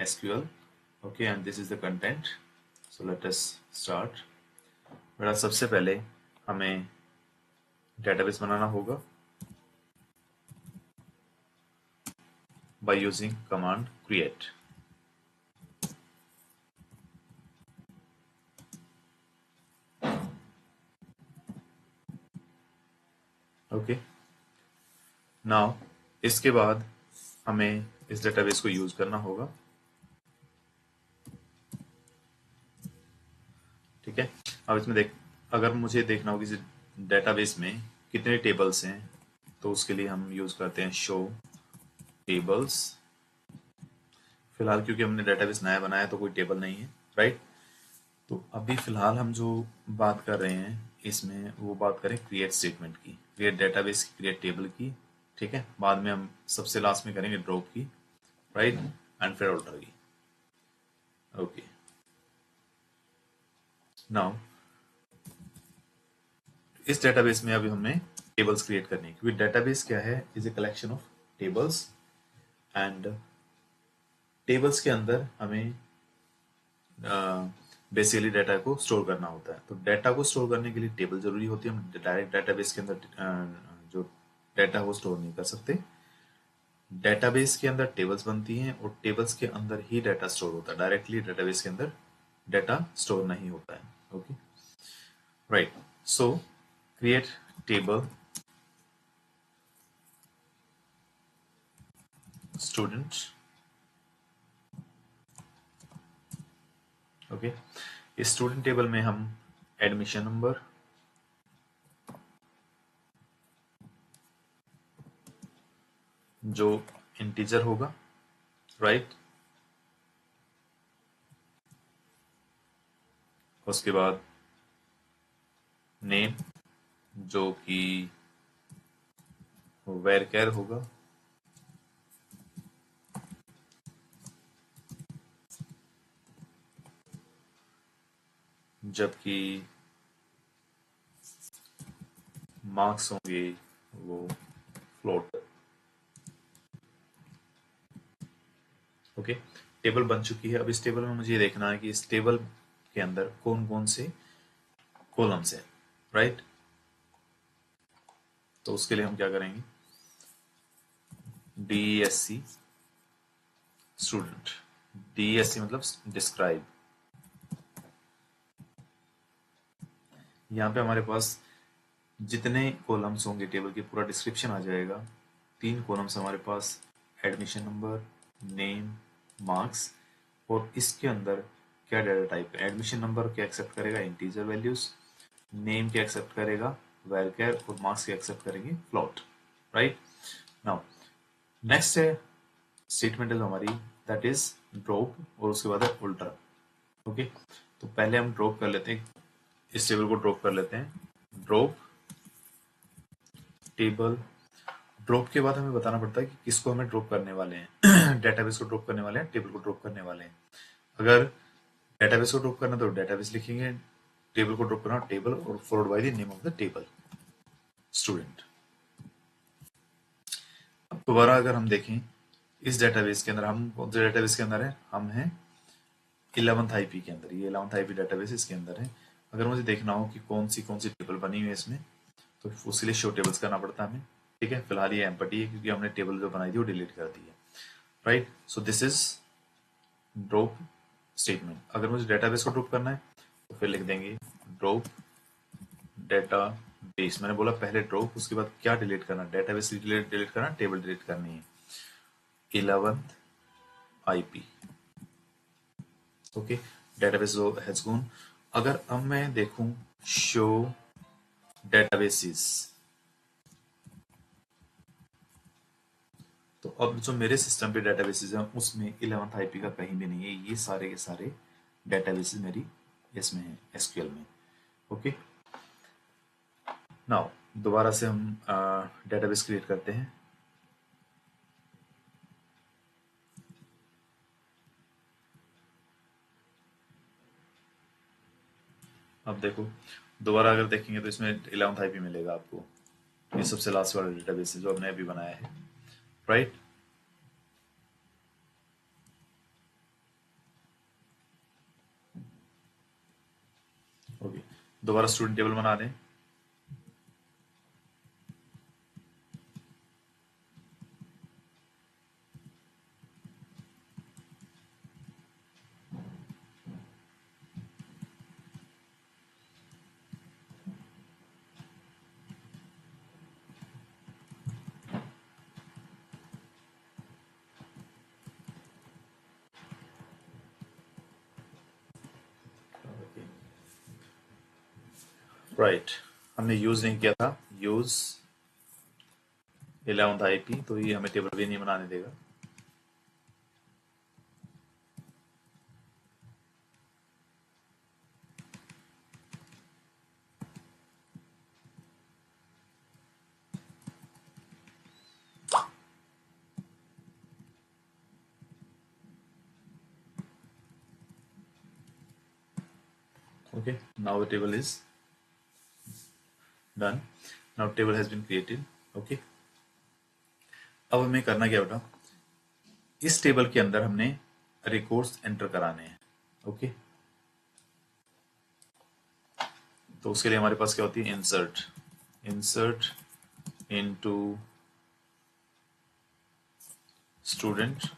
SQL. Okay, and this is the content. So let us start. बेटा सबसे पहले हमें डेटाबेस बनाना होगा by using command create. Okay. Now इसके बाद हमें इस डेटाबेस को यूज करना होगा। ठीक है, अब इसमें अगर मुझे देखना हो किसी डेटाबेस में कितने टेबल्स हैं तो उसके लिए हम यूज करते हैं शो टेबल्स। फिलहाल क्योंकि हमने डेटाबेस नया बनाया तो कोई टेबल नहीं है, राइट। तो अभी फिलहाल हम जो बात कर रहे हैं इसमें वो बात करें क्रिएट स्टेटमेंट की, क्रिएट डेटाबेस की, क्रिएट टेबल की। ठीक है, बाद में हम सबसे लास्ट में करेंगे ड्रॉप की, राइट, एंड फिर ऑल्टर की। ओके, नाउ इस डेटाबेस में अभी हमने टेबल्स क्रिएट करनी है, क्योंकि डेटाबेस क्या है, is a collection of tables, and tables के अंदर हमें बेसिकली डाटा को स्टोर करना होता है। तो डाटा को स्टोर करने के लिए टेबल जरूरी होती है। हम डायरेक्ट डेटाबेस के अंदर जो डाटा वो स्टोर नहीं कर सकते। डेटाबेस के अंदर टेबल्स बनती हैं और टेबल्स के अंदर ही डाटा स्टोर होता है। डायरेक्टली डेटाबेस के अंदर डाटा स्टोर नहीं होता है। Okay, right. सो क्रिएट टेबल स्टूडेंट। ओके, इस स्टूडेंट टेबल में हम एडमिशन नंबर, जो इंटीजर होगा, राइट, उसके बाद नेम जो कि वेरकेर होगा, जबकि मार्क्स होंगे वो फ्लोट। ओके, टेबल बन चुकी है। अब इस टेबल में मुझे ये देखना है कि इस टेबल के अंदर कौन कौन से कॉलम्स हैं, राइट। तो उसके लिए हम क्या करेंगे, DESC स्टूडेंट, DESC मतलब डिस्क्राइब। यहाँ पे हमारे पास जितने कॉलम्स होंगे टेबल के पूरा डिस्क्रिप्शन आ जाएगा। 3 कॉलम्स हमारे पास, एडमिशन नंबर, नेम, मार्क्स, और इसके अंदर क्या डाटा टाइप है। एडमिशन नंबर क्या एक्सेप्ट करेगा, इंटीजर वैल्यूज, नेम क्या एक्सेप्ट करेगा, वैरकेर, और मार्क्स क्या एक्सेप्ट करेंगे, फ्लोट, राइट। नाउ नेक्स्ट है स्टेटमेंट है हमारी, दैट इज ड्रॉप, और उसके बाद है उल्टा। ओके, तो पहले हम ड्रॉप कर लेते हैं, इस टेबल को ड्रॉप कर लेते हैं। ड्रॉप टेबल, ड्रॉप के बाद हमें बताना पड़ता है कि किसको हमें ड्रॉप करने वाले हैं। डेटाबेस को ड्रॉप करने वाले हैं, टेबल को ड्रॉप करने वाले हैं। अगर डेटाबेस को ड्रॉप करना तो डेटाबेस लिखेंगे, टेबल को ड्रॉप करना टेबल, और followed by the name of the table student. अब दोबारा अगर हम देखें इस डेटाबेस के अंदर, हम कौन से डेटाबेस के अंदर है, हम हैं 11th IP के अंदर। ये 11th IP डेटाबेस इसके अंदर है। अगर मुझे देखना हो कि कौन सी टेबल बनी हुई है इसमें, तो उसके लिए शो टेबल्स करना पड़ता है हमें। ठीक है, फिलहाल ये एम्प्टी है क्योंकि हमने टेबल जो बनाई थी वो डिलीट कर दी है, right. So this is drop statement. अगर मुझे डेटाबेस को ड्रॉप करना है तो फिर लिख देंगे ड्रॉप डेटा बेस। मैंने बोला पहले ड्रॉप, उसके बाद क्या डिलीट करना, डेटाबेस डिलीट करना, टेबल डिलीट करनी है, 11th IP। Okay, database has gone. अगर अब मैं देखूं शो डेटाबेसेस, तो अब जो मेरे सिस्टम पे डेटाबेसेस हैं उसमें 11th IP का कहीं भी नहीं है। ये सारे के सारे डेटाबेसेस मेरी इसमें है, SQL में। ओके, नाउ दोबारा से हम डेटाबेस क्रिएट करते हैं। अब देखो, दोबारा अगर देखेंगे तो इसमें 11th IP मिलेगा आपको। ये सबसे लास्ट वाला डेटाबेस है जो हमने अभी बनाया है, राइट। दोबारा स्टूडेंट टेबल बना दें। राइट, हमने यूज नहीं किया था, यूज 11th आईपी, तो ये हमें टेबल भी नहीं बनाने देगा। Okay, now the table is done. Now table has been created. Okay, अब हमें करना क्या बेटा, इस टेबल के अंदर हमने रिकॉर्ड्स एंटर कराने हैं। ओके, तो उसके लिए हमारे पास क्या होती है, insert, insert into student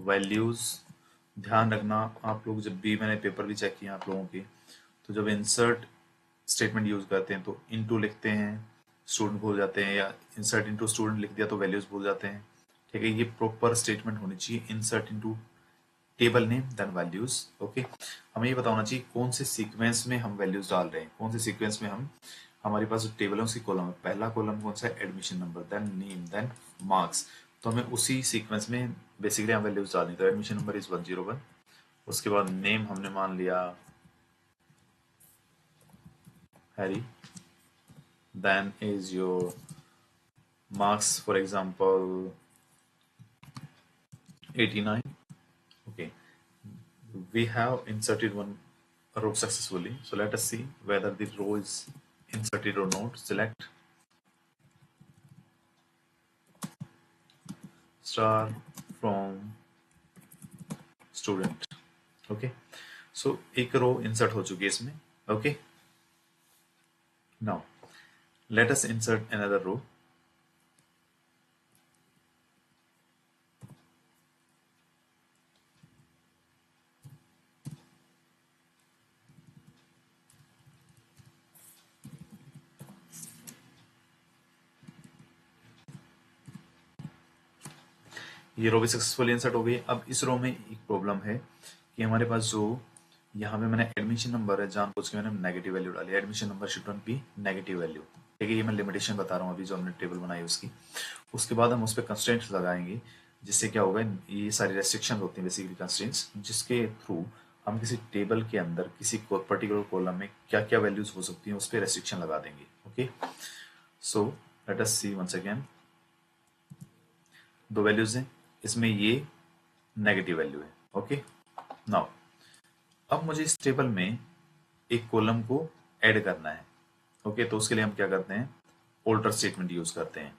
values. ध्यान रखना आप लोग, जब भी मैंने पेपर भी चेक किया आप लोगों के, तो जब इंसर्ट स्टेटमेंट यूज करते हैं तो इनटू लिखते हैं, स्टूडेंट भूल जाते हैं, या इंसर्ट इनटू स्टूडेंट लिख दिया तो वैल्यूज भूल जाते हैं। ठीक है, ये प्रॉपर स्टेटमेंट होनी चाहिए, insert into table name then values. Okay, हमें ये पता होना चाहिए कौन से सीक्वेंस में हम वैल्यूज डाल रहे हैं, कौन से सीक्वेंस में हम, हमारे पास जो टेबल है उसकी कॉलम है, पहला कॉलम कौन सा है, admission number, then name, then marks. तो हमें उसी सीक्वेंस में बेसिकली हम वैल्यूज डालनी, तो एडमिशन नंबर इज 101, उसके बाद नेम हमने मान लिया Harry, then is your marks, for example 89. Okay, we have inserted one row successfully, so let us see whether the row is inserted or not. Select star from student. Okay, so एक row insert हो चुकी है इसमें। Okay, now let us insert another row. ये रो भी successfully insert हो गई। अब इस रो में एक प्रॉब्लम है कि हमारे पास जो यहाँ पे मैंने एडमिशन नंबर है, जानबूझ के मैंने नेगेटिव वैल्यू डाली, admission number should not be negative value. ठीक है, ये मैं लिमिटेशन बता रहा हूँ अभी जो हमने टेबल बनाई उसकी। उसके बाद हम उस पर कंस्ट्रेंट्स लगाएंगे, जिससे क्या होगा, ये सारी रेस्ट्रिक्शन होती हैं बेसिकली कंस्ट्रेंट्स, जिसके थ्रू हम किसी टेबल के अंदर किसी पर्टिकुलर कॉलम में क्या क्या वैल्यूज हो सकती हैं उस पर रेस्ट्रिक्शन लगा देंगे। Okay, so let us see once again, दो वैल्यूज हैं इसमें, ये नेगेटिव वैल्यू है। ओके, नाउ अब मुझे इस टेबल में एक कॉलम को ऐड करना है। ओके, तो उसके लिए हम क्या करते हैं, ऑल्टर स्टेटमेंट यूज करते हैं,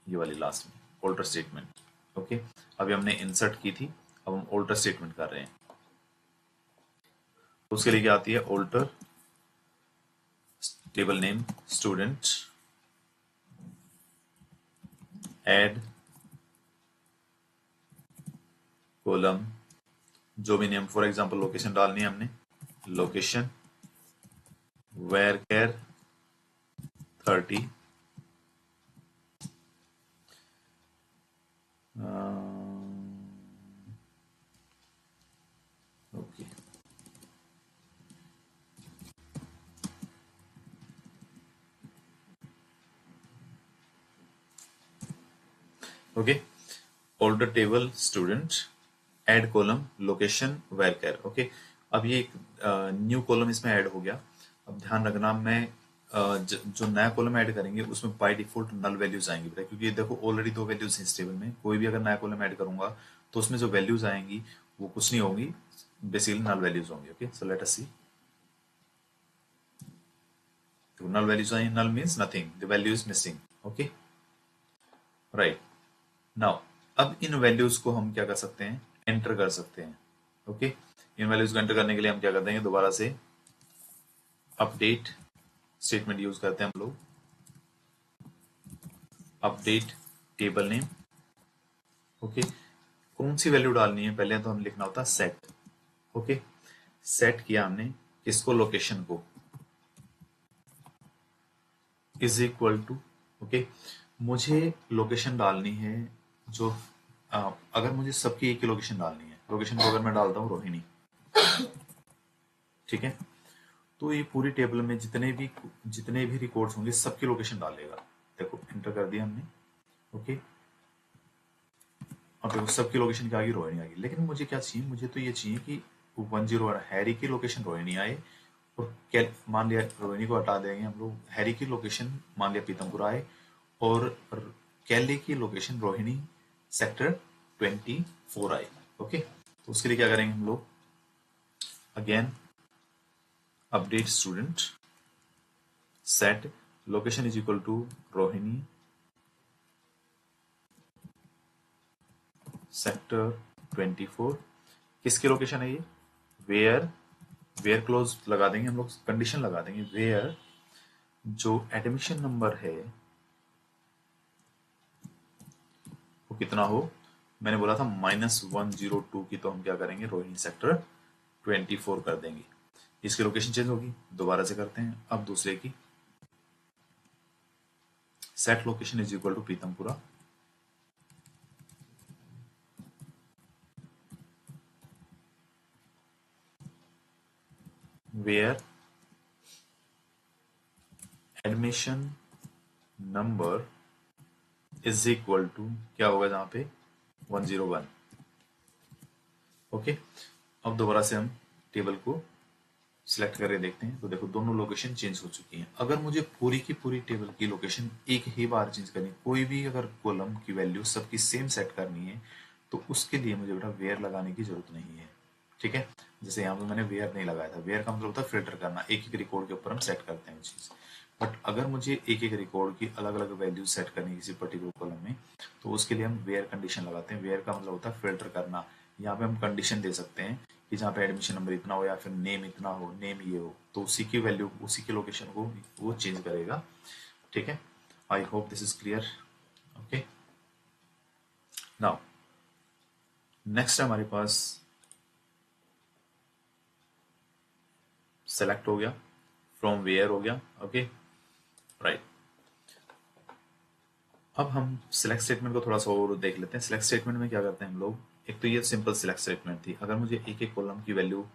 ये वाली लास्ट में ऑल्टर स्टेटमेंट। ओके, अभी हमने इंसर्ट की थी, अब हम ऑल्टर स्टेटमेंट कर रहे हैं। तो उसके लिए क्या आती है, alter table name student add column, जो भी नेम, फॉर एग्जांपल लोकेशन डालनी है हमने, location varchar 30, okay, okay, alter table student add column location varchar. Okay, अब ये एक न्यू कॉलम इसमें ऐड हो गया। अब ध्यान रखना, मैं जो नया कॉलम ऐड करेंगे उसमें बाय डिफॉल्ट नल वैल्यूज आएंगी बेटा, क्योंकि देखो ऑलरेडी दो वैल्यूज हैं इस टेबल में, कोई भी अगर नया कॉलम ऐड करूंगा तो उसमें जो वैल्यूज आएंगी वो कुछ नहीं होंगी, बेसिकली नल वैल्यूज होंगी। Okay, so let us see, तो नल वैल्यूज आई, null means nothing, the value is missing. Okay, right, now अब इन वैल्यूज को हम क्या कर सकते हैं, एंटर कर सकते हैं। ओके, इन वैल्यूज को एंटर करने के लिए हम क्या कर देंगे, दोबारा से अपडेट स्टेटमेंट यूज करते हैं हम लोग, अपडेट टेबल नेम। ओके, कौन सी वैल्यू डालनी है, पहले तो हमें लिखना होता है सेट। ओके, सेट किया हमने किसको, लोकेशन को, इज इक्वल टू। ओके, मुझे लोकेशन डालनी है जो अगर मुझे सबकी एक ही लोकेशन डालनी है, लोकेशन को अगर मैं डालता हूँ रोहिणी, ठीक है, तो ये पूरी टेबल में जितने भी रिकॉर्ड्स होंगे सबकी लोकेशन डालेगा। देखो एंटर कर दिया हमने। ओके, अब देखो सबकी लोकेशन क्या आ गई, रोहिणी आ गई। लेकिन मुझे क्या चाहिए, मुझे तो ये चाहिए कि 101 हैरी की लोकेशन रोहिणी आए, और मान लिया रोहिणी को हटा देंगे हम लोग, हैरी की लोकेशन मान लिया पीतमपुरा आए, और कैली की लोकेशन रोहिणी सेक्टर 24 आए। ओके, तो उसके लिए क्या करेंगे हम लोग, again update student set location is equal to Rohini sector 24। किसकी लोकेशन है ये, वेयर, वेयर क्लोज लगा देंगे हम लोग, कंडीशन लगा देंगे, वेयर जो एडमिशन नंबर है वो कितना हो, मैंने बोला था -102 की, तो हम क्या करेंगे, रोहिणी सेक्टर 24 कर देंगे। इसकी लोकेशन चेंज होगी, दोबारा से करते हैं अब दूसरे की, set location is equal to Pitampura, where admission number is equal to क्या होगा जहां पे 101। ओके, अब दोबारा से हम टेबल को सिलेक्ट करके देखते हैं, तो देखो दोनों लोकेशन चेंज हो चुकी हैं। अगर मुझे पूरी की पूरी टेबल की लोकेशन एक ही बार चेंज करनी, कोई भी अगर कॉलम की वैल्यू सबकी सेम सेट करनी है, तो उसके लिए मुझे बेटा वेयर लगाने की जरूरत नहीं है। ठीक है, जैसे यहाँ पे मैंने वेयर नहीं लगाया था, वेयर का मतलब होता है फिल्टर करना, एक एक रिकॉर्ड के ऊपर हम सेट करते हैं वो चीज। बट अगर मुझे एक एक रिकॉर्ड की अलग अलग वैल्यू सेट करनी है किसी पर्टिकुलर कॉलम में, तो उसके लिए हम वेयर कंडीशन लगाते हैं। वेयर का मतलब होता है फिल्टर करना। यहाँ पे हम कंडीशन दे सकते हैं कि जहाँ पे एडमिशन नंबर इतना हो या फिर नेम इतना हो, नेम ये हो, तो उसी की वैल्यू, उसी के लोकेशन को वो चेंज करेगा। ठीक है, आई hope this is clear. Okay, now next हमारे पास सेलेक्ट हो गया, फ्रॉम वेयर हो गया। ओके, राइट, अब हम सिलेक्ट स्टेटमेंट को थोड़ा सा और देख लेते हैं। सिलेक्ट स्टेटमेंट में क्या करते हैं हम लोग, एक तो ये सिंपल सिलेक्ट स्टेटमेंट थी, अगर मुझे एक एक कॉलम की वैल्यू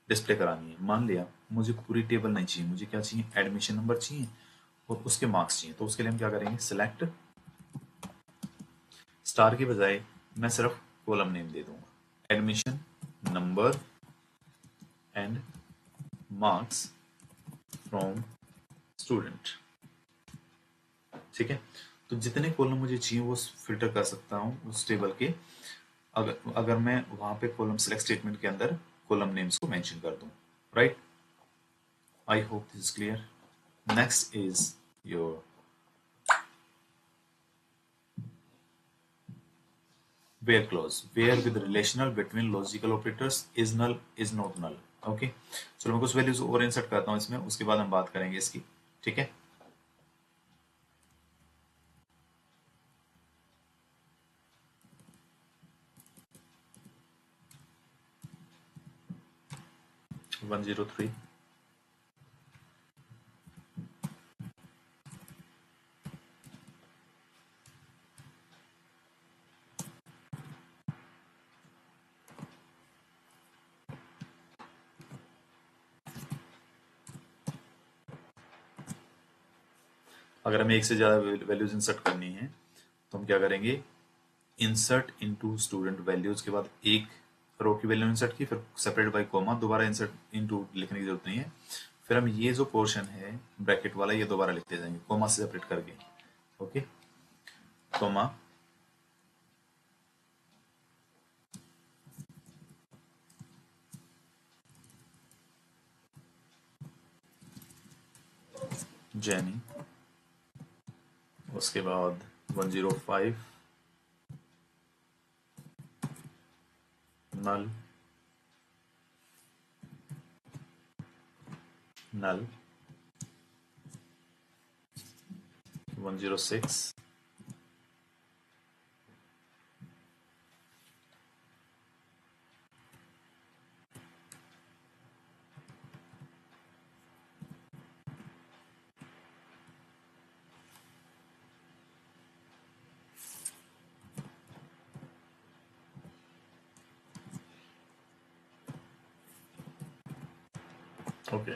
डिस्प्ले करानी है, मान लिया मुझे पूरी टेबल नहीं चाहिए, मुझे क्या चाहिए, एडमिशन नंबर चाहिए और उसके मार्क्स चाहिए, तो उसके लिए हम क्या करेंगे, सिलेक्ट स्टार की बजाय मैं सिर्फ कॉलम नेम दे दूंगा, admission number and marks from student. ठीक है, तो जितने कॉलम मुझे चाहिए वो फिल्टर कर सकता हूँ उस टेबल के, अगर अगर मैं वहां पे कॉलम सिलेक्ट स्टेटमेंट के अंदर कॉलम नेम्स को मेंशन कर दूं। Right, I hope this is clear. Next is your where clause, where with relational between logical operators is null is not null। Okay, चलो मैं कुछ वैल्यूज और इंसर्ट करता हूँ इसमें, उसके बाद हम बात करेंगे इसकी। ठीक है, वन जीरो थ्री, अगर हमें एक से ज्यादा वैल्यूज इंसर्ट करनी है तो हम क्या करेंगे, इंसर्ट इनटू स्टूडेंट वैल्यूज के बाद एक रो की वैल्यू इंसर्ट की, फिर सेपरेट बाय कॉमा, दोबारा इंसर्ट इनटू लिखने की जरूरत नहीं है। फिर हम ये जो पोर्शन है ब्रैकेट वाला ये दोबारा लिखते जाएंगे कॉमा से सेपरेट करके। ओके, कॉमा जैनी, उसके बाद 105 नल null 106 okay.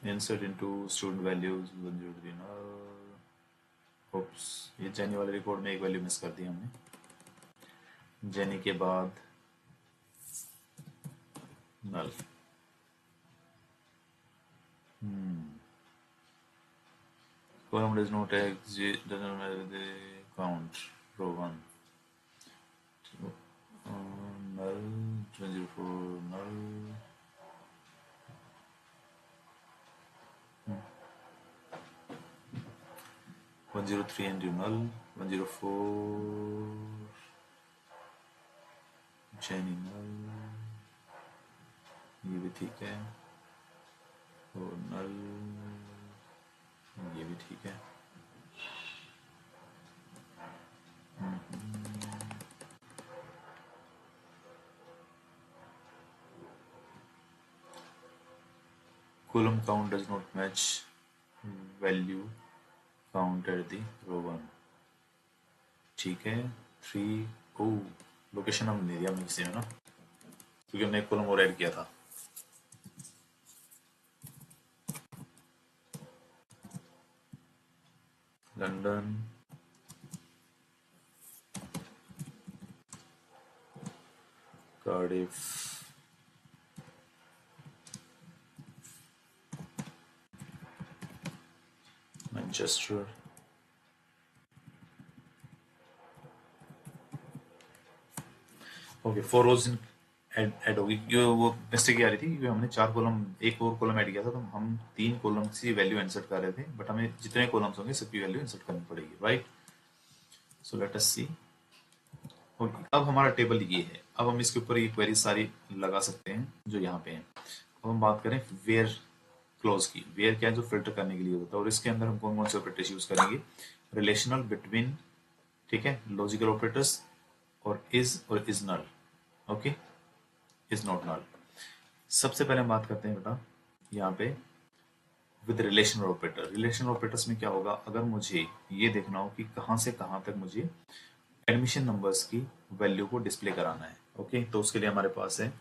Insert into student values 103 null। oops, ये जेनी वाले रिकॉर्ड में एक वैल्यू मिस कर दी हमने। जेनी के बाद null। column does not exist, doesn't matter the count, row 1 null 204 null 103 into null 104 Jenny null, ये भी ठीक है, और null ये भी ठीक है। column count does not match value count at the row 1। ठीक है। 3 ओ लोकेशन हम नहीं दिया हमने किसी में ना, क्योंकि हमने एक कॉलम और ऐड किया था। London Cardiff Manchester okay. 4 रोज ऐड होगी, जो वो मिस्टेक आ रही थी क्योंकि हमने 4 कॉलम एक और कॉलम ऐड किया था, तो हम 3 कॉलम की वैल्यू इंसर्ट कर रहे थे, बट हमें जितने कॉलम्स होंगे सबकी वैल्यू इंसर्ट करनी पड़ेगी, राइट। सो लेट अस सी। ओके, अब हमारा टेबल ये है। अब हम इसके ऊपर ये क्वेरी सारी लगा सकते हैं जो यहाँ पे है। अब हम बात करें वेयर क्लॉज की। वेयर क्या है, जो फिल्टर करने के लिए होता है, और इसके अंदर हम कौन कौन से ऑपरेटर्स यूज करेंगे। रिलेशनल, बिटवीन, ठीक है, लॉजिकल ऑपरेटर्स, और is null, okay, is not null. सबसे पहले हम बात करते हैं बेटा यहाँ पे with relational operator. Relational operators में क्या होगा, अगर मुझे ये देखना हो कि कहाँ से कहाँ तक मुझे एडमिशन नंबर्स की वैल्यू को डिस्प्ले कराना है, ओके, तो उसके लिए हमारे पास है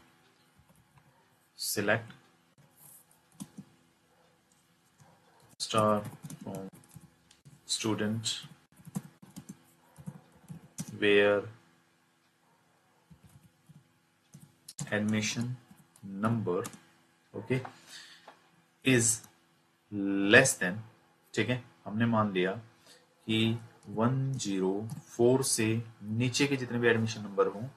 select star from student where admission number, okay, is less than, ठीक है, हमने मान लिया कि 104 से नीचे के जितने भी एडमिशन नंबर हों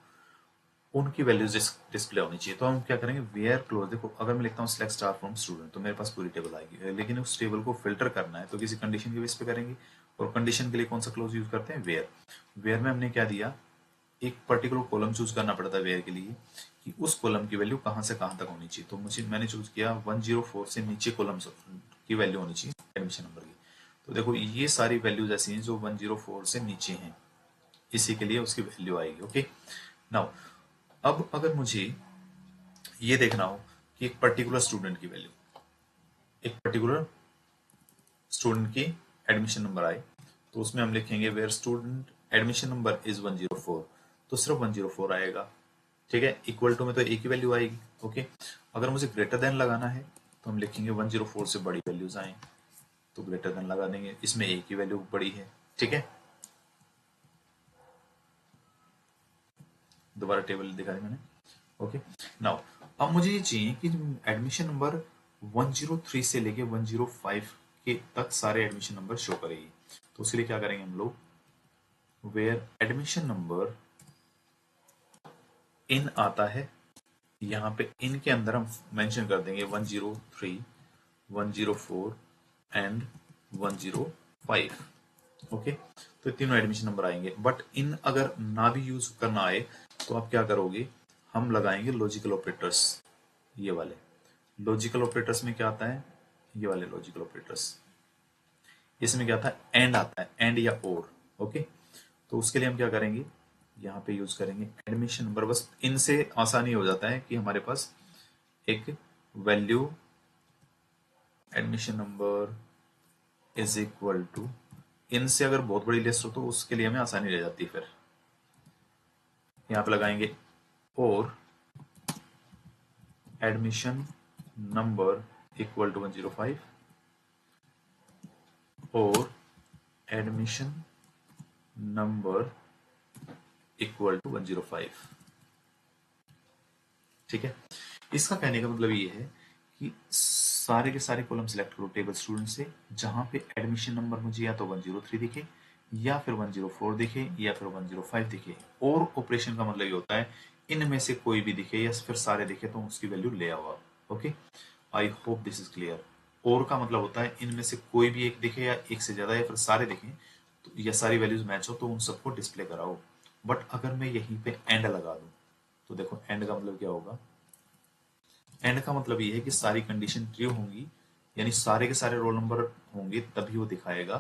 उनकी वैल्यूज डिस्प्ले होनी चाहिए। तो हम क्या करेंगे, वेयर क्लोज। देखो अगर मैं लिखता हूँ सिलेक्ट स्टार फ्रॉम स्टूडेंट, तो मेरे पास पूरी टेबल आएगी, लेकिन उस टेबल को फिल्टर करना है तो किसी कंडीशन के बेस पे करेंगे, और कंडीशन के लिए कौन सा क्लोज यूज करते हैं, वेयर। वेयर में हमने क्या दिया, एक पर्टिकुलर कॉलम चूज करना पड़ता है वेयर के लिए कि उस कॉलम की वैल्यू कहाँ से कहाँ तक होनी चाहिए। तो मैंने चूज किया 104 से नीचे कॉलम की वैल्यू होनी चाहिए एडमिशन नंबर की। तो देखो ये सारी वैल्यूज ऐसी हैं जो 104 से नीचे हैं, इसी के लिए उसकी वैल्यू आएगी, ओके। नाउ अब अगर मुझे ये देखना हो कि एक पर्टिकुलर स्टूडेंट की वैल्यू, एक पर्टिकुलर स्टूडेंट की एडमिशन नंबर आए, तो उसमें हम लिखेंगे where student admission number is 104, तो सिर्फ 104 आएगा, ठीक है। इक्वल टू में तो एक ही वैल्यू आएगी, ओके। अगर मुझे ग्रेटर देन लगाना है तो हम लिखेंगे 104 से बड़ी वैल्यूज आए, तो ग्रेटर देन लगा देंगे, इसमें एक ही वैल्यू बड़ी है, ठीक है। दोबारा टेबल दिखाई मैंने, ओके। नाउ अब मुझे ये चाहिए कि एडमिशन नंबर 103 से लेके 105 के तक सारे एडमिशन नंबर शो करेगी। तो उसके लिए क्या करेंगे हम लोग, वेयर एडमिशन नंबर इन आता है, यहाँ पे इन के अंदर हम मेंशन कर देंगे 103, 104 एंड 105, ओके। तो तीनों एडमिशन नंबर आएंगे। बट इन अगर ना भी यूज करना आए तो आप क्या करोगे, हम लगाएंगे लॉजिकल ऑपरेटर्स, ये वाले लॉजिकल ऑपरेटर्स में क्या आता है, ये वाले लॉजिकल ऑपरेटर्स, इसमें क्या आता है, एंड आता है, एंड या और। ओके, तो उसके लिए हम क्या करेंगे, यहाँ पे यूज करेंगे एडमिशन नंबर। बस इनसे आसानी हो जाता है कि हमारे पास एक value admission number is equal to, इनसे अगर बहुत बड़ी लिस्ट हो तो उसके लिए हमें आसानी रह जाती है। फिर यहाँ पे लगाएंगे और एडमिशन नंबर इक्वल टू 105 और एडमिशन नंबर इक्वल टू 105। ठीक है, इसका कहने का मतलब ये है कि सारे के सारे कॉलम सिलेक्ट करो टेबल स्टूडेंट से, जहां पे एडमिशन नंबर मुझे या तो 103 दिखे या फिर 104 दिखे या फिर 105 दिखे। और ऑपरेशन का मतलब ये होता है इनमें से कोई भी दिखे या फिर सारे दिखे तो उसकी वैल्यू ले आओ। Okay, I hope this is clear. और का मतलब होता है इनमें से कोई भी एक दिखे या एक से ज्यादा या फिर सारे दिखे तो या सारी वैल्यूज मैच हो तो उन सबको डिस्प्ले कराओ। बट अगर मैं यहीं पे एंड लगा दूं तो देखो एंड का मतलब क्या होगा, एंड का मतलब ये है कि सारी कंडीशन ट्रू होंगी, यानी सारे के सारे रोल नंबर होंगे तभी वो दिखाएगा,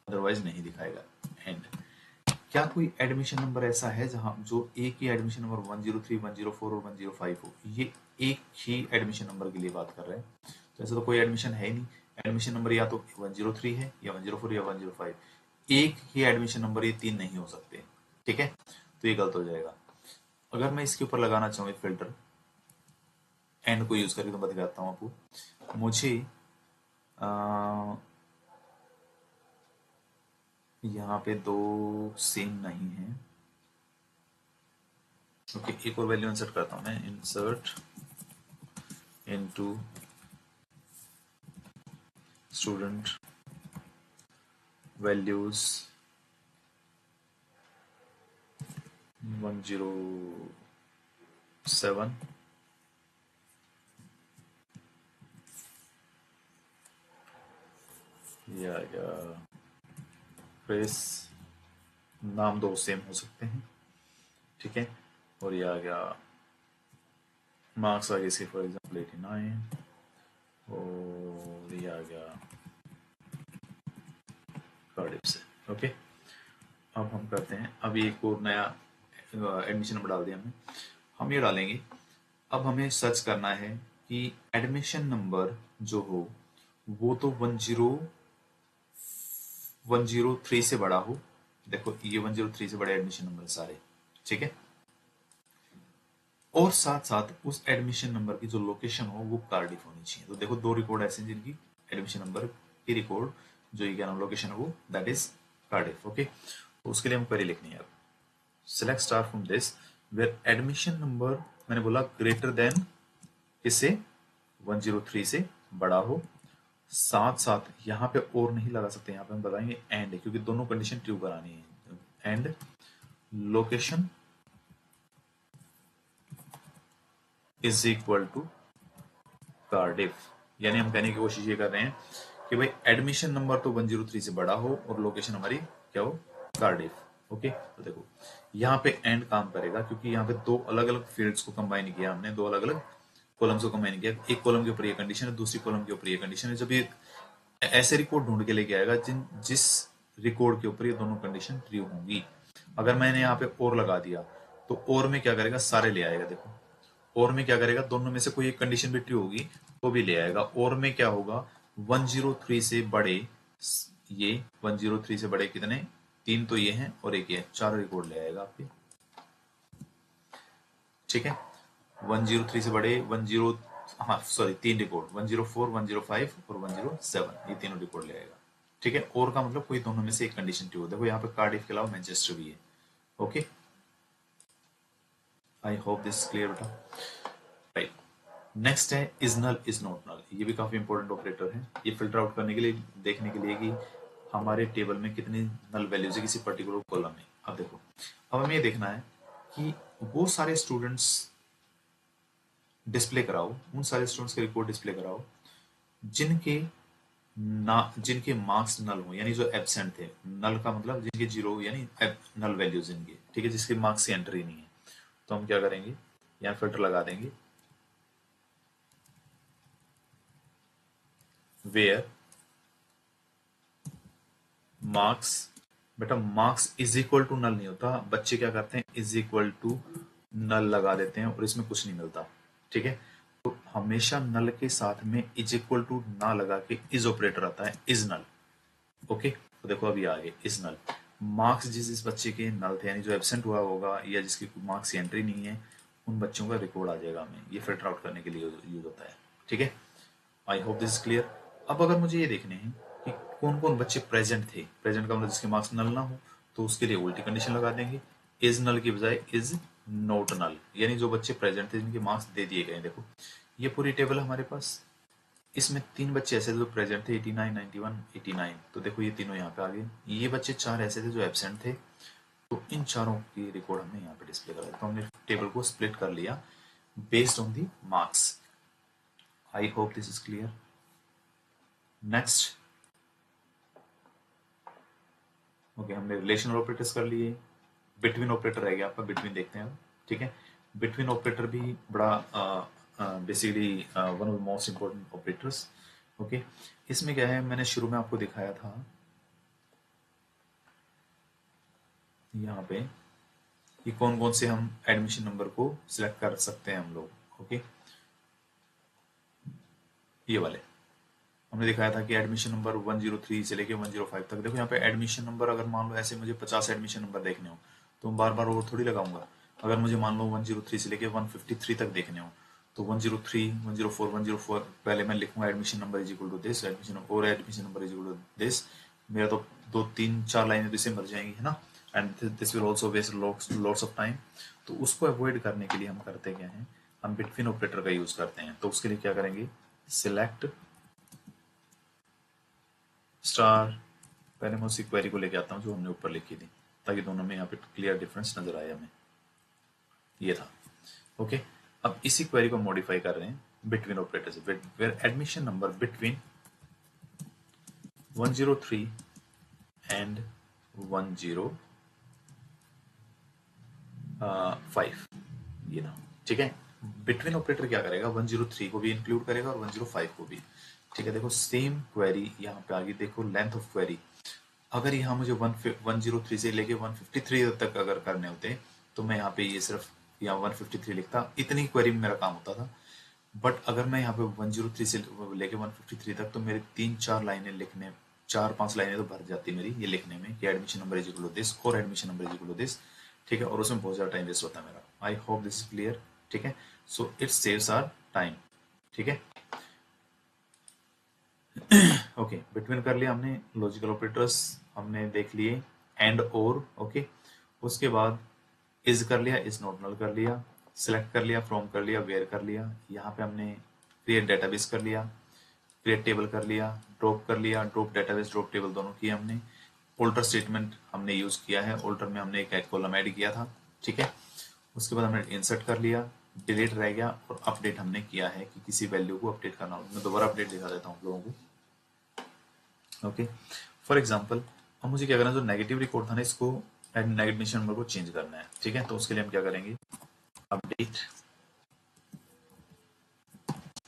अदरवाइज नहीं दिखाएगा। एंड क्या कोई एडमिशन नंबर ऐसा है जहां जो एक ही एडमिशन नंबर 103, 104 और 105 हो, ये एक ही एडमिशन नंबर के लिए बात कर रहे हैं। तो ऐसा तो कोई एडमिशन है ही नहीं। एडमिशन नंबर या तो 103 है या 104 या 105, एक ही एडमिशन नंबर ये तीन नहीं हो सकते। ठीक है, तो ये गलत हो जाएगा। अगर मैं इसके ऊपर लगाना चाहूँ एक फिल्टर एंड को यूज करके, तो बताता हूँ आपको। मुझे यहाँ पे दो सेम नहीं है। ओके, एक और वैल्यू इंसर्ट करता हूँ मैं, इंसर्ट इनटू स्टूडेंट वैल्यूज 107 या फेस, नाम दो सेम हो सकते हैं। ठीक है, और ये आ गया मार्क्स आ गए इसके फॉर एग्जाम्पल 89 और ये आ गया कार्डिफ से। ओके, अब हम करते हैं, अब एक और नया एडमिशन नंबर डाल दिया हमने, हम ये डालेंगे। अब हमें सर्च करना है कि एडमिशन नंबर जो हो वो तो 103 से बड़ा हो। देखो ये 103 से बड़े एडमिशन नंबर सारे। ठीक है, और साथ साथ उस एडमिशन नंबर की जो लोकेशन हो वो कार्डिफ होनी चाहिए। तो देखो दो रिकॉर्ड ऐसे हैं जिनकी एडमिशन नंबर की रिकॉर्ड जो ये क्या नाम लोकेशन है वो दैट इज कार्डिफ। ओके, तो उसके लिए हम क्वेरी लिखनी है। Select star from this where admission number, मैंने बोला ग्रेटर देन किससे, 103 से बड़ा हो। साथ साथ यहाँ पे और नहीं लगा सकते, यहाँ पे हम बताएंगे एंड, क्योंकि दोनों कंडीशन ट्रू करानी है। And location is equal to Cardiff, यानी हम कहने की कोशिश ये कर रहे हैं कि भाई एडमिशन नंबर तो 103 से बड़ा हो और लोकेशन हमारी क्या हो, कार्डिफ। ओके, तो देखो यहाँ पे एंड काम करेगा क्योंकि यहाँ पे दो अलग अलग फील्ड्स को कंबाइन किया हमने, दो अलग अलग कॉलम्स को कंबाइन किया। एक कॉलम के ऊपर ये कंडीशन है, दूसरी कॉलम के ऊपर ये कंडीशन है। जब ये ऐसे रिकॉर्ड ढूंढ के लेके आएगा जिस रिकॉर्ड के ऊपर ये दोनों कंडीशन ट्रू होंगी। अगर मैंने यहाँ पे और लगा दिया तो और में क्या करेगा, सारे ले आएगा। देखो और में क्या करेगा, दोनों में से कोई एक कंडीशन भी ट्रू होगी तो भी ले आएगा। और में क्या होगा, 103 से बड़े, ये 103 से बड़े कितने, तीन तो ये हैं और एक ये, चारों रिकॉर्ड ले आएगा आपके। ठीक है, 103 से बड़े 10, हाँ सॉरी तीन रिकॉर्ड, 104, 105 और 107, ये तीनों रिकॉर्ड ले आएगा। ठीक है, और का मतलब कोई दोनों में से एक कंडीशन ट्रू हो। देखो यहाँ पे कार्डिफ के अलावा मैनचेस्टर भी है। Okay, I hope this clear बेटा। राइट, नेक्स्ट है is null is not null. ये भी काफी इंपॉर्टेंट ऑपरेटर है, ये फिल्टर आउट करने के लिए, देखने के लिए कि हमारे टेबल में कितनी नल वैल्यूज है किसी पर्टिकुलर कॉलम में। अब देखो, अब हमें ये देखना है कि वो सारे स्टूडेंट्स डिस्प्ले कराओ, उन सारे स्टूडेंट्स के रिकॉर्ड डिस्प्ले कराओ जिनके ना जिनके मार्क्स नल हो, यानी जो एब्सेंट थे, नल का मतलब जिनके जीरो यानी नल वैल्यूज इनके, ठीक है, जिसके मार्क्स की एंट्री नहीं है, तो हम क्या करेंगे, यहाँ फिल्टर लगा देंगे वेयर मार्क्स। बेटा marks is equal to null नहीं होता, बच्चे क्या करते हैं इज इक्वल टू नल लगा देते हैं और इसमें कुछ नहीं मिलता, ठीक है। तो हमेशा नल के साथ में इज इक्वल टू ना लगा के इज ऑपरेटर आता है, इज नल। ओके, तो देखो अभी आगे इज नल, मार्क्स जिस बच्चे के नल थे यानी जो एब्सेंट हुआ होगा या जिसकी मार्क्स की एंट्री नहीं है, उन बच्चों का रिकॉर्ड आ जाएगा हमें, ये फिल्टर आउट करने के लिए यूज होता है, ठीक है। आई होप दिस क्लियर। अब अगर मुझे ये देखने हैं कि कौन कौन बच्चे प्रेजेंट थे, प्रेजेंट का मतलब जिसके मार्क्स नल ना हो, तो उसके लिए उल्टी कंडीशन लगा देंगे, इज नल की बजाय इज नोट नल, यानी जो बच्चे प्रेजेंट थे जिनके मार्क्स दे दिए गए। देखो ये पूरी टेबल है हमारे पास, इसमें 3 बच्चे ऐसे थे जो प्रेजेंट थे 89, 91, 89, तो देखो ये तीनों यहाँ पे आ गए। ये बच्चे 4 ऐसे थे जो एब्सेंट थे, तो इन चारों की रिकॉर्ड हमने यहाँ पे डिस्प्ले करा, तो हमने टेबल को स्प्लिट कर लिया based on the marks. I hope this is clear. Next, okay, हमने रिलेशनल ऑपरेटर्स कर लिए, बिटवीन ऑपरेटर रह गया आपका, बिटवीन देखते हैं, ठीक है। बिटवीन ऑपरेटर भी बड़ा basically one of the most important operators. Okay, इसमें क्या है, मैंने शुरू में आपको दिखाया था यहाँ पे कि कौन कौन से हम एडमिशन नंबर को सिलेक्ट कर सकते हैं हम लोग। ओके, ये वाले हमने दिखाया था कि एडमिशन नंबर 103 से लेके 105 तक। देखो यहाँ पे एडमिशन नंबर, अगर मान लो ऐसे मुझे 50 एडमिशन नंबर देखने हो तो बार बार और थोड़ी लगाऊंगा। अगर मुझे मान लो 103 से लेके 153 तक देखने हो तो 103, 104, 104 पहले मैं लिखूंगा admission number is equal to this, admission और admission number is equal to this. मेरा तो 2, 3, 4 लाइनें तो इससे मर जाएंगी, है ना, and this will also waste lots of time. तो उसको अवॉइड करने के लिए हम करते क्या है, हम बिटवीन ऑपरेटर का यूज करते हैं। तो उसके लिए क्या करेंगे, सिलेक्ट स्टार, पहले मैं उसी क्वेरी को लेके आता हूँ जो हमने ऊपर लिखी थी, ताकि दोनों में यहाँ पे क्लियर डिफरेंस नजर आए हमें। ये था, ओके। अब इसी क्वेरी को मॉडिफाई कर रहे हैं बिटवीन ऑपरेटर से, where admission number between 103 and 105, ये था, ठीक है। बिटवीन ऑपरेटर क्या करेगा, 103 को भी इंक्लूड करेगा और 105 को भी, ठीक है। देखो सेम क्वेरी यहाँ पे आ गई, देखो लेंथ ऑफ क्वेरी, अगर यहाँ मुझे 103 से लेके 153 तक अगर करने होते तो मैं यहाँ पे ये सिर्फ यहाँ 153 लिखता, इतनी क्वेरी में मेरा काम होता था। बट अगर मैं यहाँ पे 103 से लेके 153 तक, तो मेरे 3-4 लाइनें लिखने, 4-5 लाइनें तो भर जाती मेरी ये लिखने में कि admission number is equal to this और admission number is equal to this, ठीक है, और उसमें बहुत ज्यादा टाइम वेस्ट होता है मेरा। I hope this is clear, ठीक है। So it saves our time, ठीक है। ओके, बिटवीन कर लिया हमने, लॉजिकल ऑपरेटर्स हमने देख लिए, एंड और, ओके। उसके बाद इज कर लिया, इज नॉट नल कर लिया, सिलेक्ट कर लिया, फ्रॉम कर लिया, वेयर कर लिया, यहाँ पे हमने क्रिएट डेटाबेस कर लिया, क्रिएट टेबल कर लिया, ड्रॉप कर लिया, ड्रॉप डेटाबेस ड्रॉप टेबल दोनों किए हमने। ऑल्टर स्टेटमेंट हमने यूज किया है, ऑल्टर में हमने एक कॉलम ऐड किया था, ठीक है। उसके बाद हमने इंसर्ट कर लिया, डिलीट रह गया, और अपडेट हमने किया है कि किसी वैल्यू को अपडेट करना हो। मैं दोबारा अपडेट दिखा देता हूँ आप लोगों को, ओके। फॉर एग्जाम्पल अब मुझे क्या करना है, जो नेगेटिव रिकॉर्ड था ना, इसको एडमिशन नंबर को चेंज करना है, ठीक है। तो उसके लिए हम क्या करेंगे, update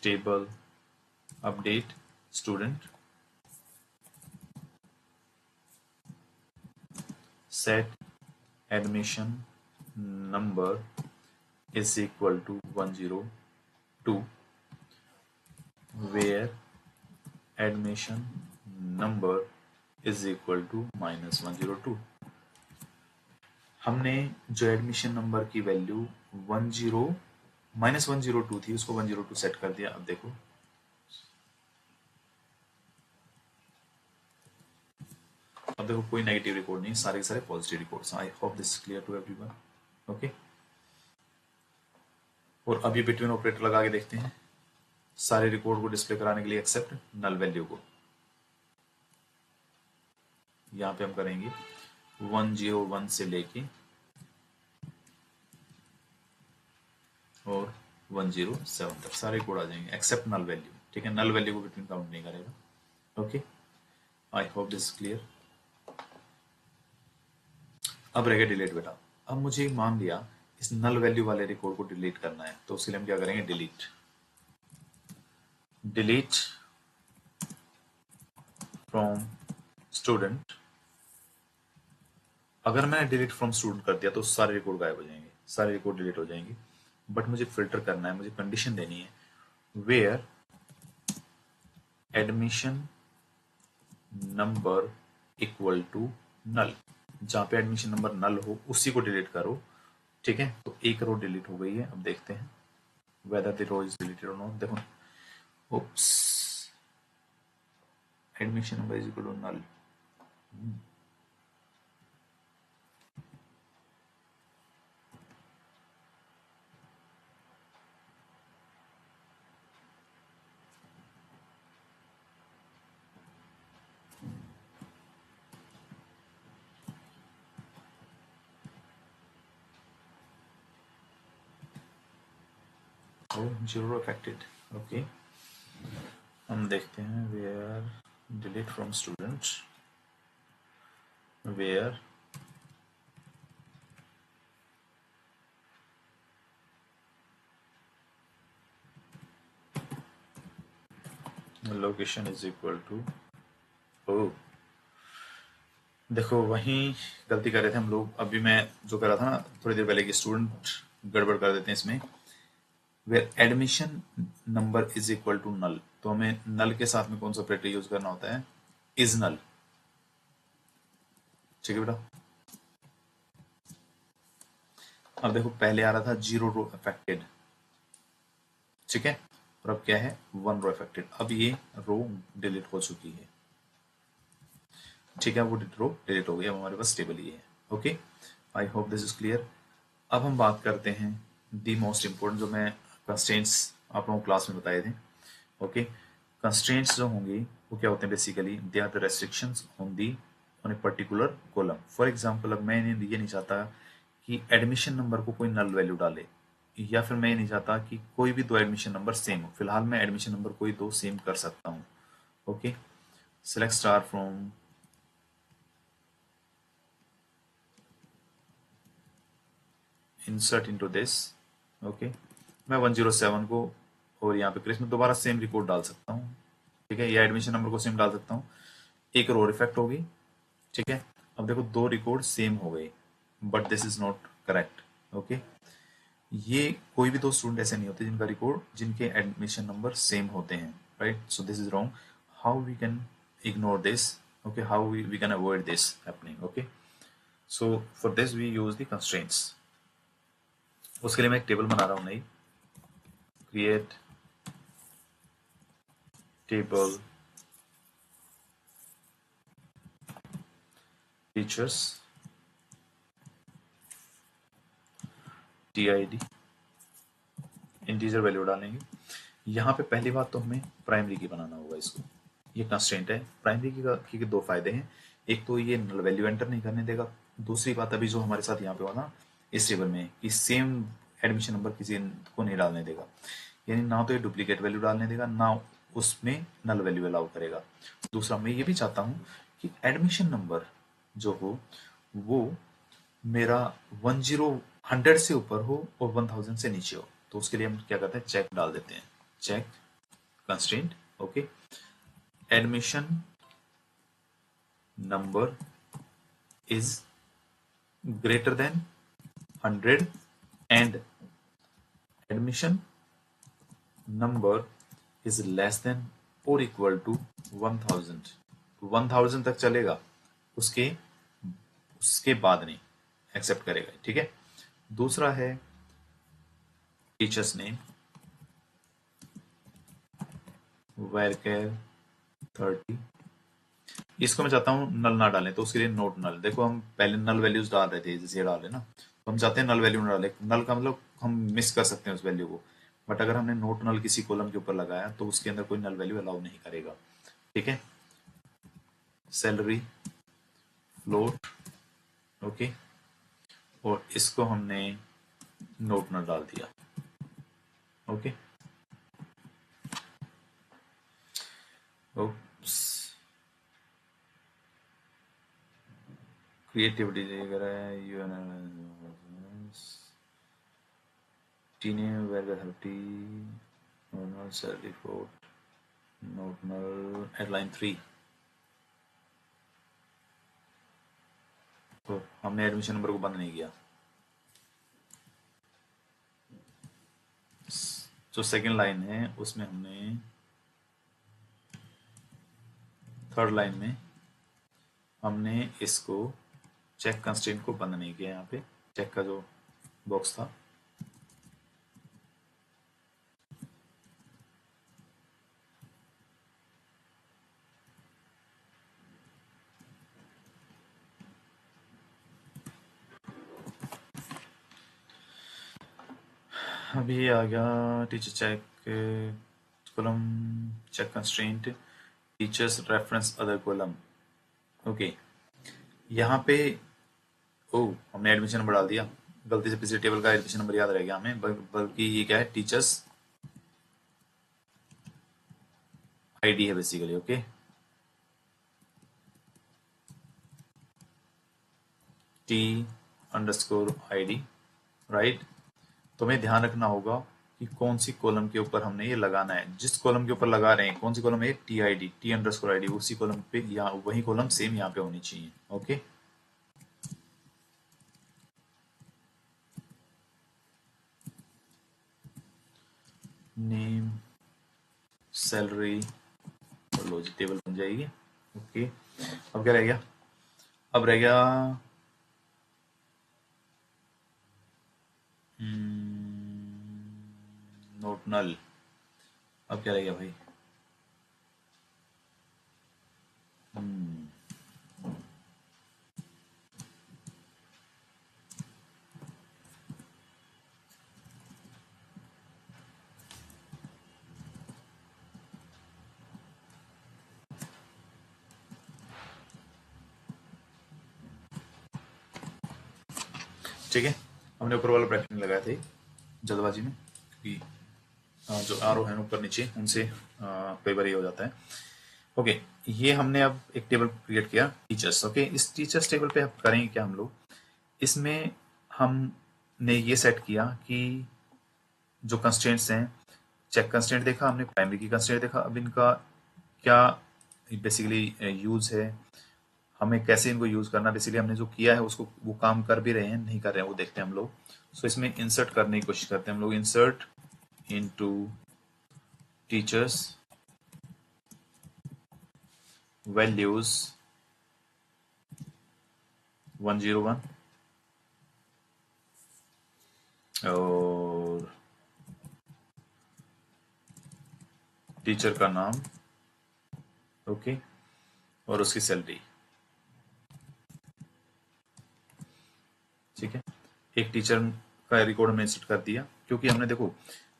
table, update student, set admission number is equal to 102, where admission number is equal to -102। हमने जो एडमिशन नंबर की वैल्यू 102 थी, उसको 102 सेट कर दिया। अब देखो, अब देखो कोई नेगेटिव रिकॉर्ड नहीं, सारे सारे positive records. I hope this is clear to everyone, okay. और अब ये बिटवीन ऑपरेटर लगा के देखते हैं सारे रिकॉर्ड को डिस्प्ले कराने के लिए, एक्सेप्ट नल वैल्यू को। यहाँ पे हम करेंगे 101 से लेके और 107 तक सारे कोड आ जाएंगे, एक्सेप्ट नल वैल्यू, ठीक है। नल वैल्यू को बिटवीन काउंट नहीं करेगा, okay, I hope this clear. अब रहेगा डिलीट बेटा। अब मुझे मान लिया इस नल वैल्यू वाले रिकॉर्ड को डिलीट करना है, तो उसके लिए हम क्या करेंगे, डिलीट फ्रॉम स्टूडेंट। अगर मैंने डिलीट फ्रॉम स्टूडेंट कर दिया तो सारे रिकॉर्ड गायब हो जाएंगे, सारे रिकॉर्ड डिलीट हो जाएंगे। बट मुझे फिल्टर करना है, मुझे कंडीशन देनी है, where admission number equal to null. जहां पे एडमिशन नंबर नल हो उसी को डिलीट करो। ठीक है, तो एक रो डिलीट हो गई है। अब देखते हैं whether the row is deleted or not। देखो, oops, admission number is equal to null। Zero affected. Okay, हम देखते हैं where delete from student, where location is equal to, ओ देखो वहीं गलती कर रहे थे हम लोग। अभी मैं जो कर रहा था ना थोड़ी देर पहले कि स्टूडेंट गड़बड़ कर देते हैं इसमें। Where admission number is equal to null, तो हमें नल के साथ में कौन सा ऑपरेटर यूज करना होता है, इज नल। ठीक है बेटा। अब देखो पहले आ रहा था जीरो रो अफेक्टेड, ठीक है, और अब क्या है, वन रो अफेक्टेड। अब ये रो डिलीट हो चुकी है। ठीक है, वो रो डिलीट हो गई, अब हमारे पास टेबल ये है। Okay, I hope this is clear. अब हम बात करते हैं दी मोस्ट इंपोर्टेंट, जो मैं कंस्ट्रेंट्स आप लोगों को क्लास में बताए थे। ओके, कंस्ट्रेंट्स जो होंगी वो क्या होते हैं, basically they are the restrictions on a particular column. For example, अब मैं ये नहीं चाहता कि एडमिशन नंबर को कोई नल वैल्यू डाले, या फिर मैं ये नहीं चाहता कि कोई भी दो एडमिशन नंबर सेम हो। फिलहाल मैं एडमिशन नंबर कोई दो सेम कर सकता हूँ। Okay, select star from insert into this. Okay, मैं 107 को और यहाँ पे क्रिस में दोबारा सेम रिकॉर्ड डाल सकता हूँ। ठीक है, या एडमिशन नंबर को सेम डाल सकता हूँ, एक रो इफेक्ट होगी। ठीक है, अब देखो दो रिकॉर्ड सेम हो गए, but this is not correct. Okay, ये कोई भी दो स्टूडेंट ऐसे नहीं होते जिनका रिकॉर्ड, जिनके एडमिशन नंबर सेम होते हैं, right. So this is wrong. How we can ignore this, okay, how we can avoid this happening. Okay, so for this we use the constraints. उसके लिए मैं एक टेबल बना रहा हूँ नई, create table teachers TID, integer value डालेंगे। यहाँ पे पहली बात तो हमें प्राइमरी की बनाना होगा इसको। ये कंस्ट्रेंट है प्राइमरी की के दो फायदे हैं। एक तो ये नल वैल्यू एंटर नहीं करने देगा। दूसरी बात, अभी जो हमारे साथ यहाँ पे हुआ ना इस टेबल में, कि सेम एडमिशन नंबर किसी को नहीं डालने देगा। यानी ना तो ये डुप्लीकेट वैल्यू डालने देगा, ना उसमें नल वैल्यू अलाउ करेगा। दूसरा, मैं ये भी चाहता हूँ कि एडमिशन नंबर जो हो वो मेरा 100 से ऊपर हो और 1000 से नीचे हो। तो उसके लिए हम क्या करते हैं, चेक डाल देते हैं, check constraint. Okay, admission number is greater than 100 and admission number is less than और इक्वल टू 1000। 1000 तक चलेगा, उसके उसके बाद नहीं एक्सेप्ट करेगा। ठीक है, दूसरा है टीचर्स नेम varchar 30। इसको मैं चाहता हूँ नल ना डालें, तो उसके लिए नोट नल। देखो हम पहले नल वैल्यूज डाल रहे थे, जैसे ये डाले ना, तो हम चाहते हैं नल वैल्यू ना डाले। नल का मतलब हम मिस कर सकते हैं उस वैल्यू को, बट अगर हमने नोट नल किसी कॉलम के ऊपर लगाया तो उसके अंदर कोई नल वैल्यू अलाउ नहीं करेगा। ठीक है, सैलरी फ्लोट, ओके, और इसको हमने नोट नल डाल दिया। ओके, ओप्स, क्रिएटिविटी वगैरह यू टीने वर्ग 30 सेल रिपोर्ट नोट नल हेडलाइन 3। तो हमने एडमिशन नंबर को बंद नहीं किया। जो सेकंड लाइन है उसमें हमने थर्ड लाइन में हमने इसको चेक कंस्ट्रेंट को बंद नहीं किया। यहाँ पे चेक का जो बॉक्स था अभी आ गया teacher check column check constraint teachers reference other column. Okay यहाँ पे हमने एडमिशन नंबर डाल दिया गलती से। पिछले टेबल का एडमिशन नंबर याद रह गया हमें, बल्कि ये क्या है टीचर्स आईडी है बेसिकली। Okay T_ID right. तो हमें ध्यान रखना होगा कि कौन सी कॉलम के ऊपर हमने ये लगाना है। जिस कॉलम के ऊपर लगा रहे हैं, कौन सी कॉलम है TID T_ID, उसी कॉलम पे यहाँ वही कॉलम सेम यहाँ पे होनी चाहिए। ओके नेम सैलरी लो जी टेबल बन जाएगी। ओके अब क्या रह गया? अब रह गया नोट नल। अब क्या रह गया भाई? ठीक है हमने ऊपर वाला ब्रैकेट नहीं लगाया था जल्दबाजी में, क्योंकि जो आरो है ऊपर नीचे उनसे कई बार ये हो जाता है। ओके ये हमने अब एक टेबल क्रिएट किया टीचर्स। ओके इस टीचर्स टेबल पे अब करेंगे क्या हम लोग? इसमें हमने ये सेट किया कि जो कंस्ट्रेंट्स हैं, चेक कंस्ट्रेंट देखा हमने, प्राइमरी की कंस्ट्रेंट देखा। अब इनका क्या बेसिकली यूज है, हमें कैसे इनको यूज करना, बेसिकली हमने जो किया है उसको वो काम कर भी रहे हैं नहीं कर रहे हैं वो देखते हैं हम लोग। सो इसमें इंसर्ट करने की कोशिश करते हैं हम लोग। इंसर्ट इनटू टीचर्स वैल्यूज 101 और टीचर का नाम। ओके और उसकी सैलरी। ठीक है एक टीचर का रिकॉर्ड हमने इंसर्ट कर दिया, क्योंकि हमने देखो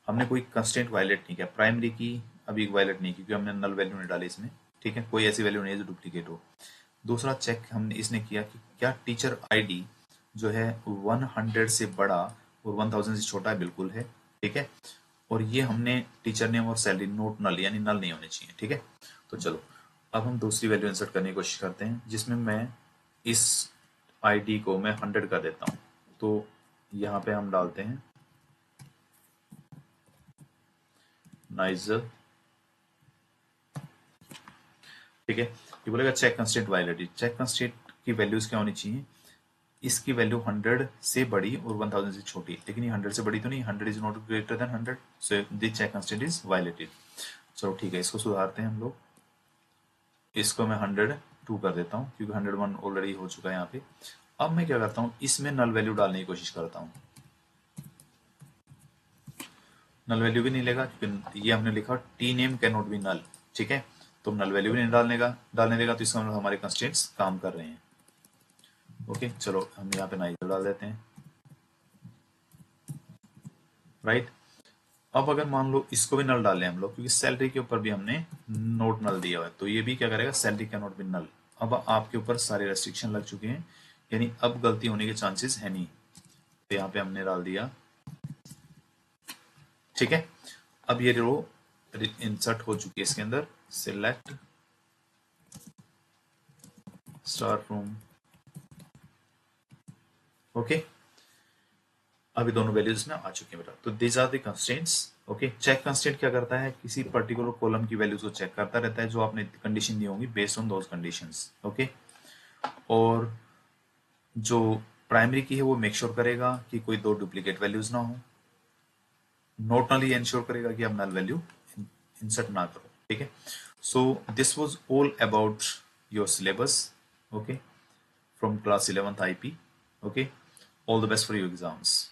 हमने कोई कंस्ट्रेंट वायलेट नहीं किया। प्राइमरी की अभी वायलेट नहीं की क्योंकि हमने नल वैल्यू नहीं डाली इसमें। ठीक है कोई ऐसी वैल्यू नहीं है जो डुप्लीकेट हो। दूसरा चेक हमने इसने किया कि क्या टीचर आईडी जो है 100 से बड़ा और 1000 से छोटा बिल्कुल है। ठीक है और ये हमने टीचर नेम और सैलरी नोट नल यानी नल नहीं होने चाहिए। ठीक है तो चलो अब हम दूसरी वैल्यू इंसर्ट करने की कोशिश करते हैं, जिसमें मैं इस आईडी को मैं 100 कर देता हूँ। तो यहाँ पे हम डालते हैं नाइजर। ठीक है ये बोलेगा check constraint violated. Check constraint की वैल्यूज क्या होनी चाहिए? इसकी वैल्यू 100 से बड़ी और 1000 से छोटी, लेकिन ये 100 से बड़ी तो नहीं, 100 is not greater than 100, so this check constraint is violated. चलो ठीक है इसको सुधारते हैं हम लोग। इसको मैं 102 कर देता हूँ क्योंकि 101 ऑलरेडी हो चुका है यहाँ पे। अब मैं क्या करता हूँ इसमें नल वैल्यू डालने की कोशिश करता हूँ। नल वैल्यू भी नहीं लेगा क्योंकि ये हमने लिखा T name can not be null. ठीक है तो नल वैल्यू भी नहीं डालने देगा तो इसका मतलब हमारे कंस्ट्रेंट्स काम कर रहे हैं। ओके चलो हम यहाँ पे नाइजर डाल देते हैं राइट। अब अगर मान लो इसको भी नल डाल लें हम लोग, क्योंकि सैलरी के ऊपर भी हमने नोट नल दिया हुआ है, तो ये भी क्या करेगा salary can not be null. अब आपके ऊपर सारे रेस्ट्रिक्शन लग चुके हैं, यानी अब गलती होने के चांसेस है नहीं। तो यहाँ पे हमने डाल दिया। ठीक है अब ये रो इंसर्ट हो चुकी है इसके अंदर। सिलेक्ट स्टार फ्रॉम ओके, अभी दोनों वैल्यूज में आ चुके हैं बेटा। तो these are the constraints. Okay, check constraint क्या करता है, किसी पर्टिकुलर कॉलम की वैल्यूज को चेक करता रहता है जो आपने कंडीशन दी होंगी based on those conditions. Okay, और जो प्राइमरी की है वो मेक श्योर करेगा कि कोई दो डुप्लीकेट वैल्यूज ना हो, नॉट नल इंश्योर करेगा कि आप नल वैल्यू इंसर्ट ना करो। ठीक है, so this was all about your syllabus. Okay, from class 11th IP। Okay, all the best for your exams.